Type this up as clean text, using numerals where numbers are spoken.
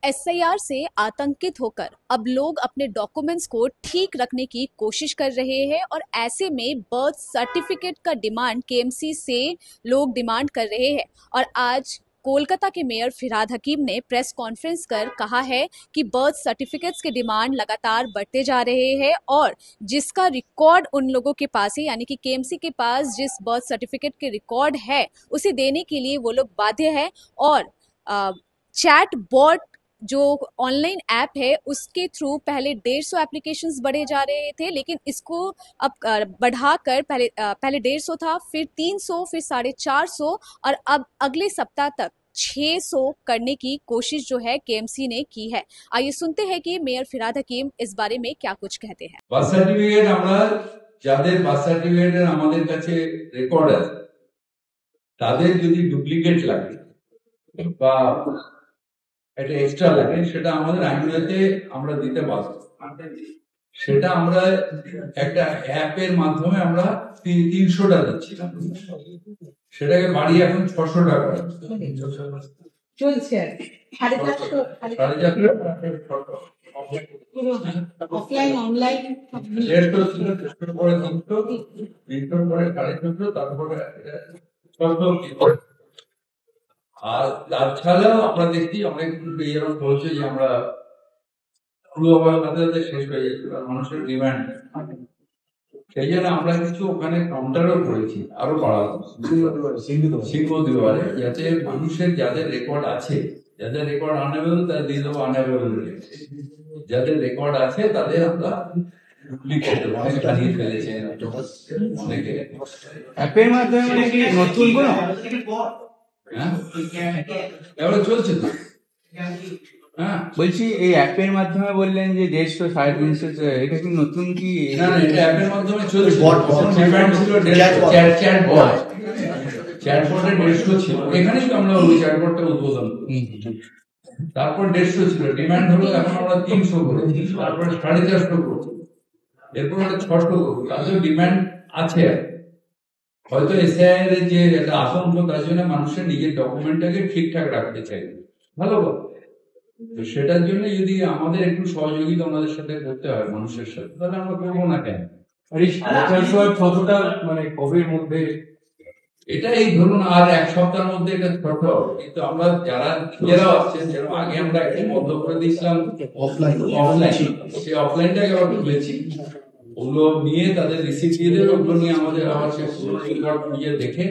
SIR से आतंकित होकर अब लोग अपने डॉक्यूमेंट्स को ठीक रखने की कोशिश कर रहे हैं और ऐसे में बर्थ सर्टिफिकेट का डिमांड केएमसी से लोग डिमांड कर रहे हैं। और आज कोलकाता के मेयर फिरहाद हकीम ने प्रेस कॉन्फ्रेंस कर कहा है कि बर्थ सर्टिफिकेट्स के डिमांड लगातार बढ़ते जा रहे हैं और जिसका रिकॉर्ड उन लोगों के पास है, यानी कि केएमसी के पास जिस बर्थ सर्टिफिकेट के रिकॉर्ड है उसे देने के लिए वो लोग बाध्य है। और चैट बॉट जो ऑनलाइन ऐप है उसके थ्रू पहले 150 एप्लीकेशंस बढ़े जा रहे थे, लेकिन इसको अब बढ़ाकर पहले 150 था, फिर 300, फिर 450 और अब अगले सप्ताह तक 600 करने की कोशिश जो है केएमसी ने की है। आइए सुनते हैं कि मेयर फिरहाद हकीम इस बारे में क्या कुछ कहते हैं। বার্থ সার্টিফিকেট আমরা যাদের বার্থ সার্টিফিকেটের আমাদের কাছে রেকর্ড আছে তাদের যদি ডুপ্লিকেট লাগে বা এটা এক্সট্রা লাগে সেটা আমাদের আইনতে আমরা দিতে বাধ্য। সেটা আমরা একটা অ্যাপের মাধ্যমে আমরা 300টা দিচ্ছি, সেটাকে বাড়িয়ে এখন 600 টাকা চলছে। অফলাইন অনলাইন পরে 300 পরে 450, তারপরে 600। আর তাছাড়াও আমরা দেখছি অনেক এরকম বলছে যে আমরা পূর্ববাংলাতে শেষ হয়ে যাচ্ছে মানুষের ডিমান্ড, সেই জন্য আমরা কিছু ওখানে কাউন্টারও করেছি, আরো বাড়াবো সিংহ দিবারে, যাতে মানুষের যাদের রেকর্ড আছে, যাদের রেকর্ড আনএভেলেবল তাদের দিয়ে দেবো আনএভেলেবল, যাদের রেকর্ড আছে তাদের আমরা ডুপ্লিকেট অনেক বানিয়ে ফেলেছে অনেকে অ্যাপের মাধ্যমে নাকি নতুন কোনো এবার চলছে তো। বলছি এই অ্যাপের মাধ্যমে বললেন যে 150, 350, এটা কি নতুন কি? না না, এটা অ্যাপের মাধ্যমে চলছে। ডিমান্ড ছিল চ্যাটবটের 150 ছিল, এখানেই তো আমরা ওই চ্যাটবটটা উদ্বোধন করি। তারপর 150 ছিল, ডিমান্ড হলো এখন আমরা 300 করেছি, তারপরে 450 করছি, এরপর 600 করবো। তাদের ডিমান্ড আছে, হয়তো এসআইআর এর যে একটা আতঙ্ক, তার জন্য মানুষের নিজের ডকুমেন্টটাকে ঠিকঠাক রাখতে চাই, ভালো কথা। তো সেটার জন্য যদি আমাদের একটু সহযোগিতা ওনাদের সাথে করতে হয় মানুষের সাথে, তাহলে আমরা করবো না কেন? আর এই কতটা মানে কবের মধ্যে? এটা এই ধরুন আর এক সপ্তাহের মধ্যে এটা ছোট হবে, কিন্তু আমরা যারা নিজেরাও আসছেন, যেরকম আগে আমরা একটু বন্ধ করে দিয়েছিলাম অফলাইন, সেই অফলাইনটাকে আবার খুলেছি, ওগুলো নিয়ে তাদের রিসিপ্ট দিয়ে দেবে, ওগুলো নিয়ে আমাদের আবার সে রিপোর্ট নিয়ে দেখে